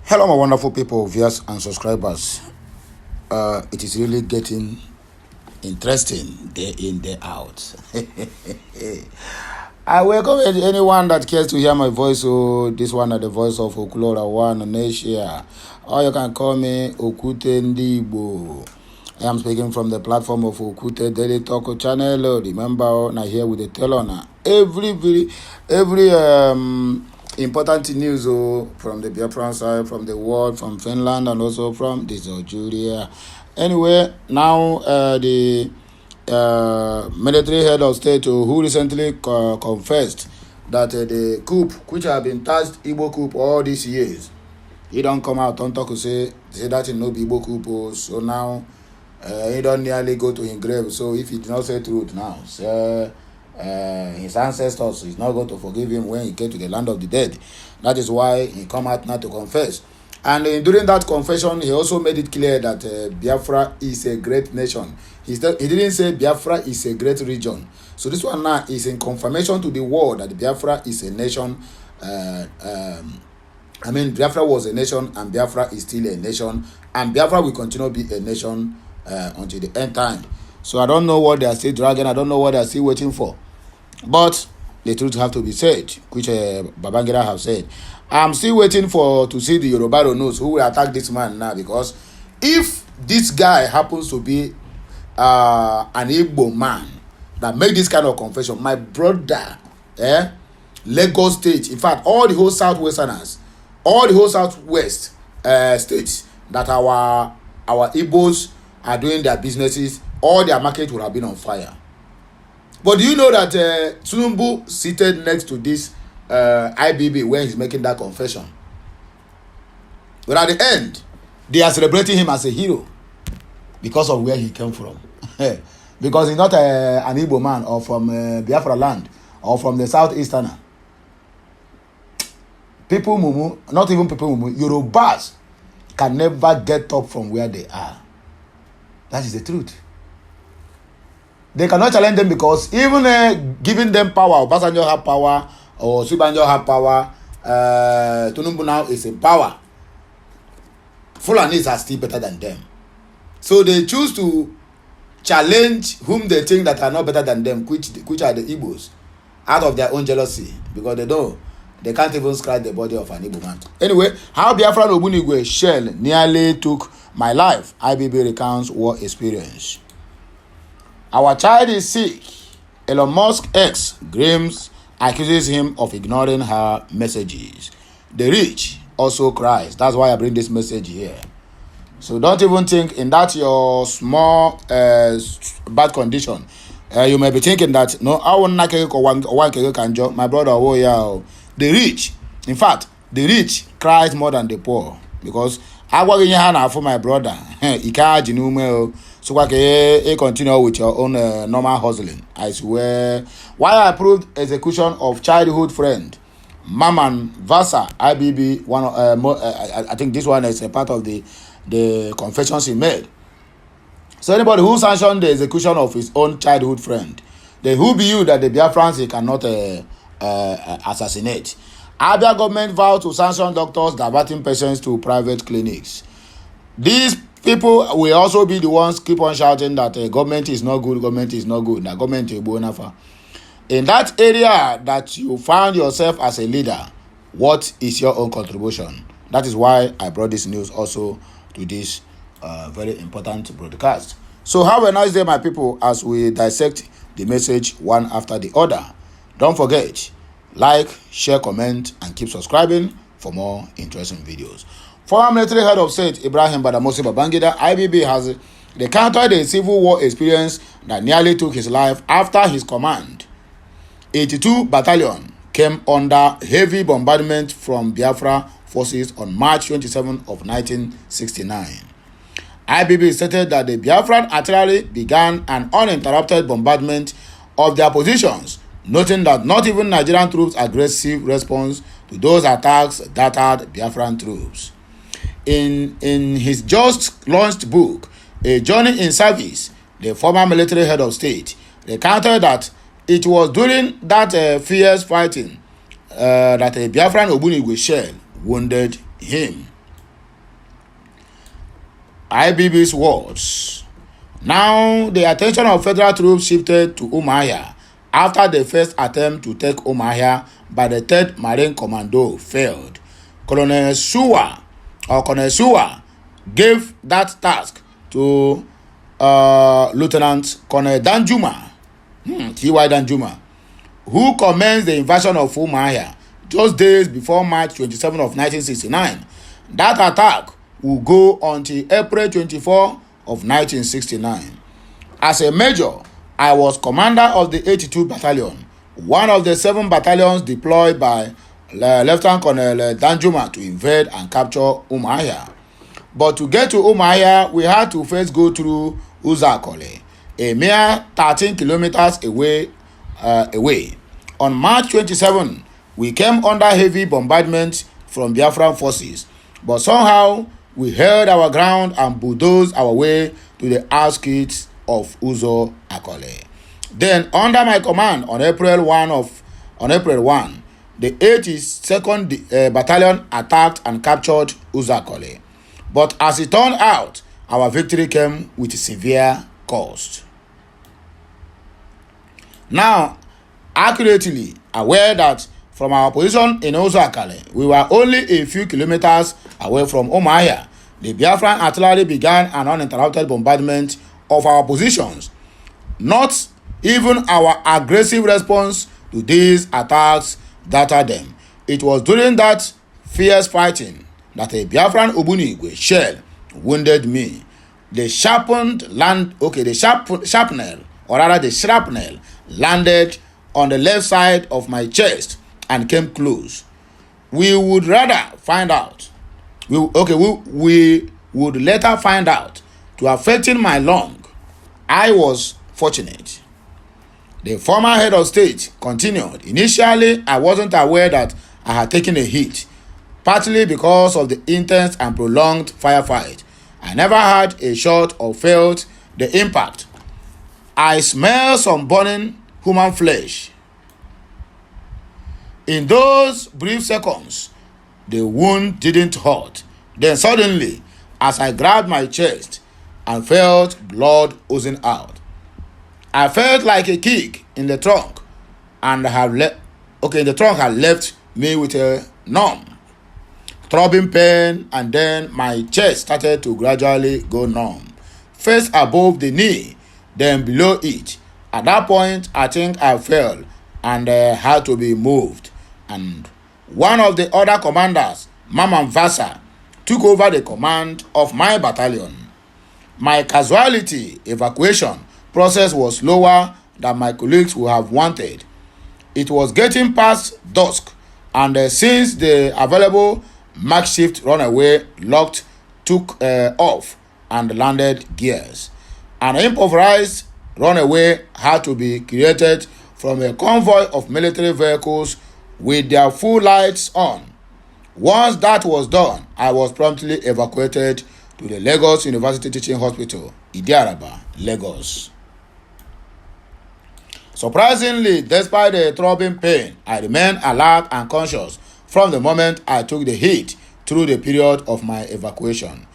Hello, my wonderful people, viewers and subscribers. It is really getting interesting day in, day out. I welcome anyone that cares to hear my voice. So this one is the voice of Okulora One on Asia. Or you can call me Okute Ndibo. I am speaking from the platform of Okute Daily Talk channel. Remember, now here with the telona every important news from the Biafra side, from the world, from Finland, and also from this Nigeria. Anyway, now the military head of state who recently confessed that the coup, which have been tasked Igbo coup all these years, he don't come out and talk to say that it no be Igbo coup. So now he don't nearly go to his grave. So if he did not say truth now, so his ancestors is not going to forgive him when he came to the land of the dead. That is why he come out now to confess. And during that confession, he also made it clear that Biafra is a great nation. He didn't say Biafra is a great region. So this one now is in confirmation to the world that Biafra is a nation. Biafra was a nation and Biafra is still a nation. And Biafra will continue to be a nation until the end time. So I don't know what they are still dragging. I don't know what they are still waiting for. But the truth have to be said, which Babangida have said. I'm still waiting to see the Yoruba knows who will attack this man now, because if this guy happens to be an Igbo man that made this kind of confession, my brother, Lagos State, in fact, all the whole Southwesterners, all the whole Southwest states that our Igbos are doing their businesses, all their market would have been on fire. But do you know that Tinubu seated next to this IBB when he's making that confession? But at the end, they are celebrating him as a hero because of where he came from. Because he's not an Igbo man or from Biafra land or from the Southeasterner. People mumu, not even people mumu, Yorubas can never get up from where they are. That is the truth. They cannot challenge them because even giving them power, Obasanjo have power, or Subanjo have power, Tinubu now is in power. Fulanis are still better than them. So they choose to challenge whom they think that are not better than them, which are the Igbos, out of their own jealousy, because they know they can't even scratch the body of an Igbo man. Anyway, how Biafra Obunigwe shell nearly took my life. IBB recounts war experience. Our child is sick. Elon Musk ex Grims accuses him of ignoring her messages. The rich also cries. That's why I bring this message here. So don't even think in that your small bad condition. You may be thinking that no, I won't like one my brother. Oh yeah, the rich. In fact, the rich cries more than the poor, because I work in your hand for my brother. So continue with your own normal hustling. I swear. Why I approved execution of childhood friend Maman Vasa IBB. I think this one is a part of the confessions he made. So anybody who sanctioned the execution of his own childhood friend, then who be you that the Biafrans he cannot assassinate? Abia government vowed to sanction doctors diverting patients to private clinics. These people will also be the ones keep on shouting that government is not good, government is not good, that government is bonafa. In that area that you found yourself as a leader, what is your own contribution? That is why I brought this news also to this very important broadcast. So have a nice day, my people, as we dissect the message one after the other. Don't forget, like, share, comment, and keep subscribing for more interesting videos. Former military head of state Ibrahim Badamasi Babangida, IBB, has recounted a civil war experience that nearly took his life after his command. 82 Battalion came under heavy bombardment from Biafra forces on March 27 of 1969. IBB stated that the Biafran artillery began an uninterrupted bombardment of their positions, noting that not even Nigerian troops' aggressive response to those attacks deterred Biafran troops. In his just launched book, A Journey in Service, the former military head of state recounted that it was during that fierce fighting that a Biafran Obunigwe shell wounded him. IBB's words. Now, the attention of federal troops shifted to Umuahia after the first attempt to take Umuahia by the 3rd Marine Commando failed. Colonel Suwa gave that task to Lieutenant Colonel Danjuma, T.Y. Danjuma, who commenced the invasion of Umuahia just days before March 27 of 1969. That attack will go until April 24 of 1969. As a major, I was commander of the 82 Battalion, one of the 7 battalions deployed by Lieutenant Colonel Danjuma to invade and capture Umuahia. But to get to Umuahia, we had to first go through Uzakole, a mere 13 kilometers away. On March 27, we came under heavy bombardment from Biafran forces, but somehow we held our ground and bulldozed our way to the outskirts of Uzo Akole. Then, under my command on April 1, the 82nd Battalion attacked and captured Uzo Akole. But as it turned out, our victory came with severe cost. Now, accurately aware that from our position in Uzo Akole, we were only a few kilometers away from Umuahia, the Biafran artillery began an uninterrupted bombardment of our positions. Not even our aggressive response to these attacks battered them. It was during that fierce fighting that a Biafran Ogbunigwe shell wounded me. The shrapnel landed on the left side of my chest and came close. We would later find out to affecting my lung. I was fortunate. The former head of state continued. Initially, I wasn't aware that I had taken a hit, partly because of the intense and prolonged firefight. I never had a shot or felt the impact. I smelled some burning human flesh. In those brief seconds, the wound didn't hurt. Then suddenly, as I grabbed my chest and felt blood oozing out, I felt like a kick in the trunk, and the trunk had left me with a numb, throbbing pain, and then my chest started to gradually go numb. First above the knee, then below it. At that point, I think I fell and had to be moved. And one of the other commanders, Maman Vasa, took over the command of my battalion. My casualty evacuation process was slower than my colleagues would have wanted. It was getting past dusk, and since the available makeshift runaway locked took off and landed gears, an improvised runaway had to be created from a convoy of military vehicles with their full lights on. Once that was done, I was promptly evacuated to the Lagos University Teaching Hospital, Idiaraba, Lagos. Surprisingly, despite the throbbing pain, I remained alert and conscious from the moment I took the hit through the period of my evacuation.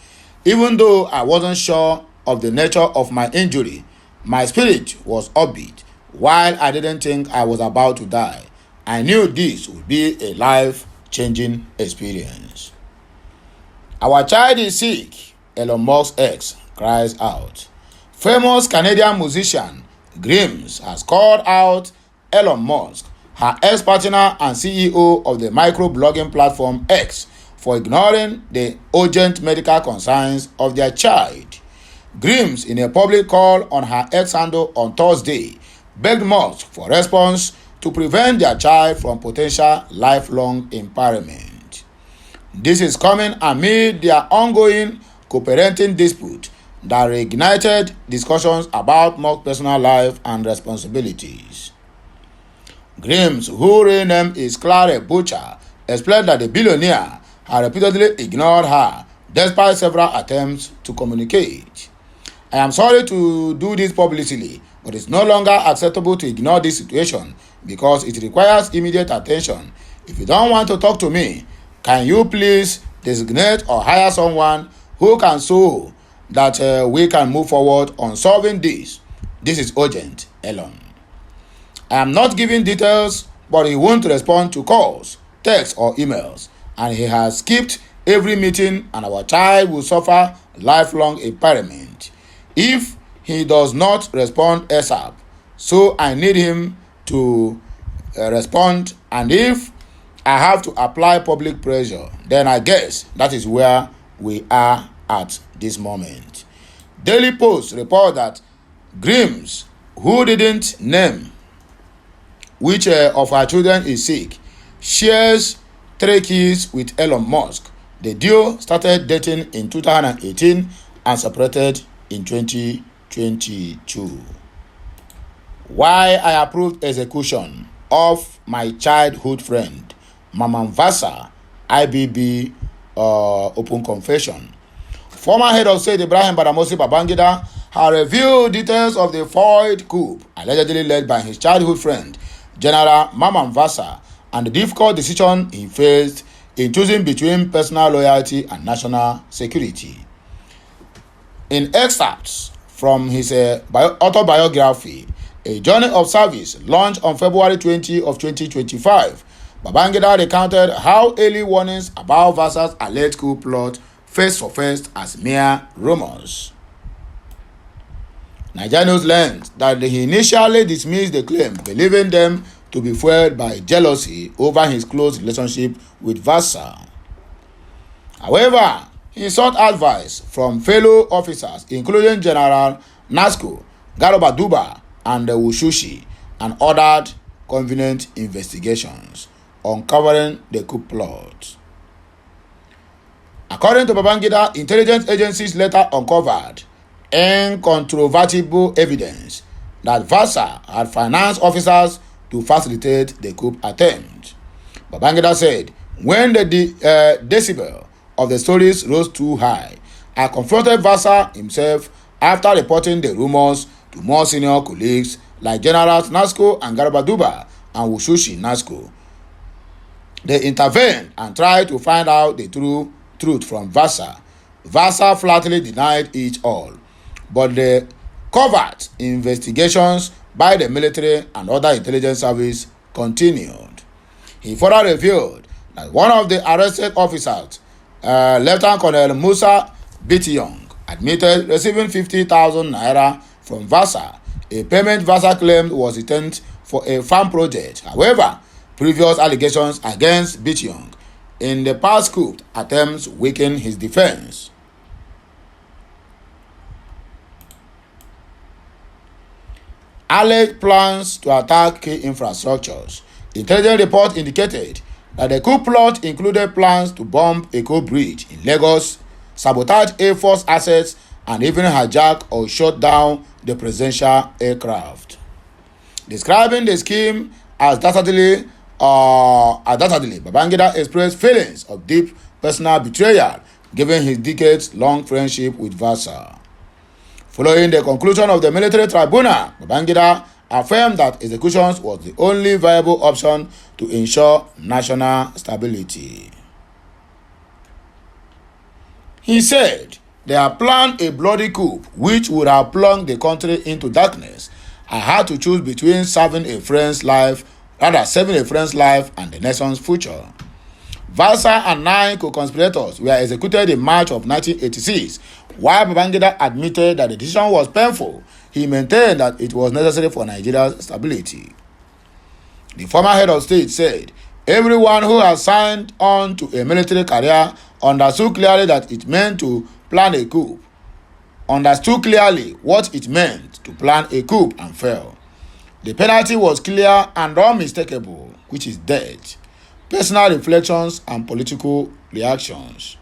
Even though I wasn't sure of the nature of my injury, my spirit was upbeat. While I didn't think I was about to die, I knew this would be a life-changing experience. Our child is sick, Elon Musk's ex cries out. Famous Canadian musician Grims has called out Elon Musk, her ex-partner and CEO of the microblogging platform X, for ignoring the urgent medical concerns of their child. Grims, in a public call on her X handle on Thursday, begged Musk for response to prevent their child from potential lifelong impairment. This is coming amid their ongoing co-parenting dispute that reignited discussions about Musk's personal life and responsibilities. Grims, whose real name is Clara Butcher, explained that the billionaire had repeatedly ignored her despite several attempts to communicate. I am sorry to do this publicly, but it's no longer acceptable to ignore this situation because it requires immediate attention. If you don't want to talk to me, can you please designate or hire someone who can so that we can move forward on solving this. This is urgent, Elon. I am not giving details, but he won't respond to calls, texts, or emails, and he has skipped every meeting, and our child will suffer lifelong impairment if he does not respond ASAP. So I need him to respond, and if I have to apply public pressure, then I guess that is where we are at this moment. Daily Post report that Grims, who didn't name which of her children is sick, shares 3 kids with Elon Musk. The duo started dating in 2018 and separated in 2022. Why I approved execution of my childhood friend, Maman Vasa, IBB open confession. Former head of state Ibrahim Badamasi Babangida has revealed details of the foiled coup allegedly led by his childhood friend, General Maman Vasa, and the difficult decision he faced in choosing between personal loyalty and national security. In excerpts from his autobiography, A Journey of Service, launched on February 20 of 2025, Babangida recounted how early warnings about Vasa's alleged coup plot first surfaced as mere rumors. Nigeria News learned that he initially dismissed the claim, believing them to be fueled by jealousy over his close relationship with Vasa. However, he sought advice from fellow officers, including General Nasco, Garoba Duba, and Wushushi, and ordered convenient investigations uncovering the coup plot. According to Babangida, intelligence agencies later uncovered incontrovertible evidence that Vasa had financed officers to facilitate the coup attempt. Babangida said, when the decibel of the stories rose too high, I confronted Vasa himself after reporting the rumors to more senior colleagues like Generals Nasco and Garabaduba and Wushushi Nasco. They intervened and tried to find out the truth from Vasa. Vasa flatly denied it all, but the covert investigations by the military and other intelligence service continued. He further revealed that one of the arrested officers, Lieutenant Colonel Musa Bitiyong, admitted receiving 50,000 naira from Vasa, a payment Vasa claimed was intended for a farm project. However, previous allegations against Bitiyong in the past coup attempts weakened his defense. Alleged plans to attack key infrastructures. Intelligence report indicated that the coup plot included plans to bomb a Coup bridge in Lagos, sabotage Air Force assets, and even hijack or shut down the presidential aircraft. Describing the scheme as dastardly, Babangida expressed feelings of deep personal betrayal given his decades-long friendship with Vasa. Following the conclusion of the military tribunal, Babangida affirmed that executions was the only viable option to ensure national stability. He said they had planned a bloody coup which would have plunged the country into darkness. I had to choose between saving a friend's life and the nation's future. Vasa and 9 co-conspirators were executed in March of 1986. While Babangida admitted that the decision was painful, he maintained that it was necessary for Nigeria's stability. The former head of state said, everyone who has signed on to a military career understood clearly what it meant to plan a coup and fail. The penalty was clear and unmistakable, which is death. Personal reflections and political reactions.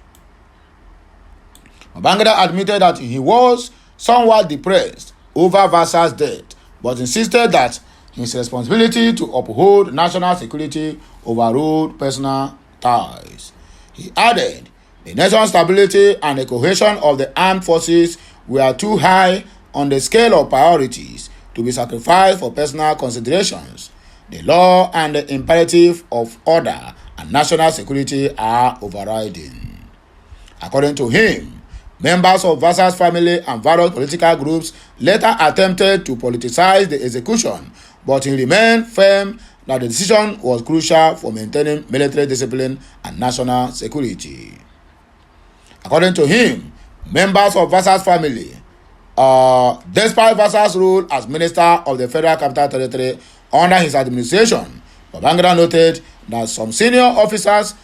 Babangida admitted that he was somewhat depressed over Vasa's death, but insisted that his responsibility to uphold national security overruled personal ties. He added, the nation's stability and the cohesion of the armed forces were too high on the scale of priorities to be sacrificed for personal considerations. The law and the imperative of order and national security are overriding. According to him, Members of Vasa's family and various political groups later attempted to politicize the execution, but he remained firm that the decision was crucial for maintaining military discipline and national security. According to him, members of Vasa's family, despite Vasa's role as Minister of the Federal Capital Territory under his administration, Babangida noted that some senior officers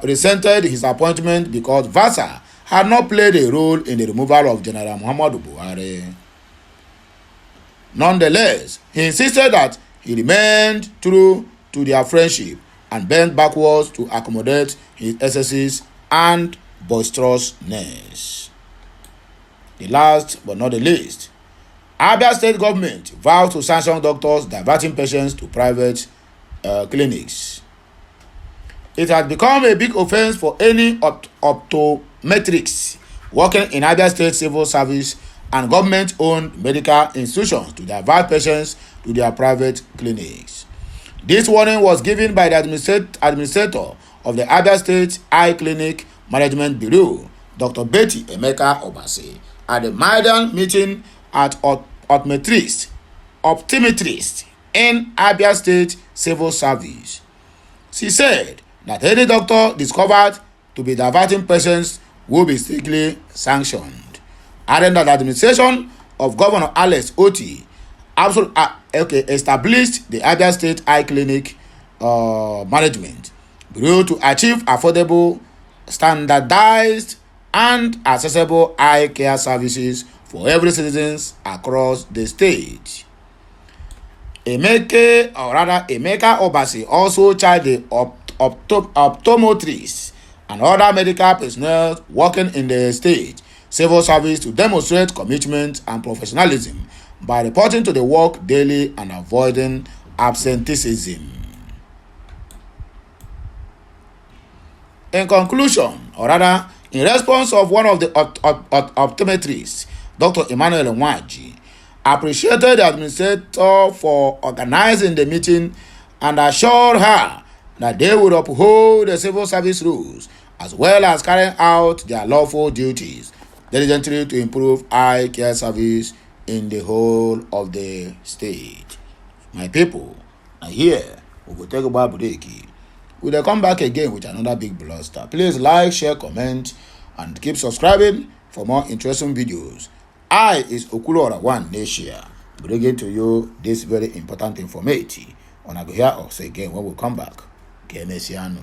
resented his appointment because Vasa had not played a role in the removal of General Muhammadu Buhari. Nonetheless, he insisted that he remained true to their friendship and bent backwards to accommodate his excesses and boisterousness. The last but not the least, Abia state government vowed to sanction doctors diverting patients to private clinics. It has become a big offense for any optometrics working in Abia State Civil Service and government-owned medical institutions to divert patients to their private clinics. This warning was given by the administrator of the Abia State Eye Clinic Management Bureau, Dr. Betty Emeka Obasi, at the Maidan meeting at optometrist in Abia State Civil Service. She said that any doctor discovered to be diverting patients will be strictly sanctioned, adding that the administration of Governor Alex Oti established the Abia State Eye Clinic Management Bureau to achieve affordable, standardized, and accessible eye care services for every citizen across the state. Emeka Obasi also charged the optometrists and other medical personnel working in the state civil service to demonstrate commitment and professionalism by reporting to the work daily and avoiding absenteeism. In conclusion, or rather, in response of one of the optometrists, Dr. Emmanuel Nwaji appreciated the administrator for organizing the meeting and assured her that they would uphold the civil service rules as well as carrying out their lawful duties diligently to improve eye care service in the whole of the state. My people, and here we will take a break. We will come back again with another big blaster. Please like, share, comment, and keep subscribing for more interesting videos. I is Okulora One Nation, bringing to you this very important information. On I go here or say again when we come back. Keynesiano.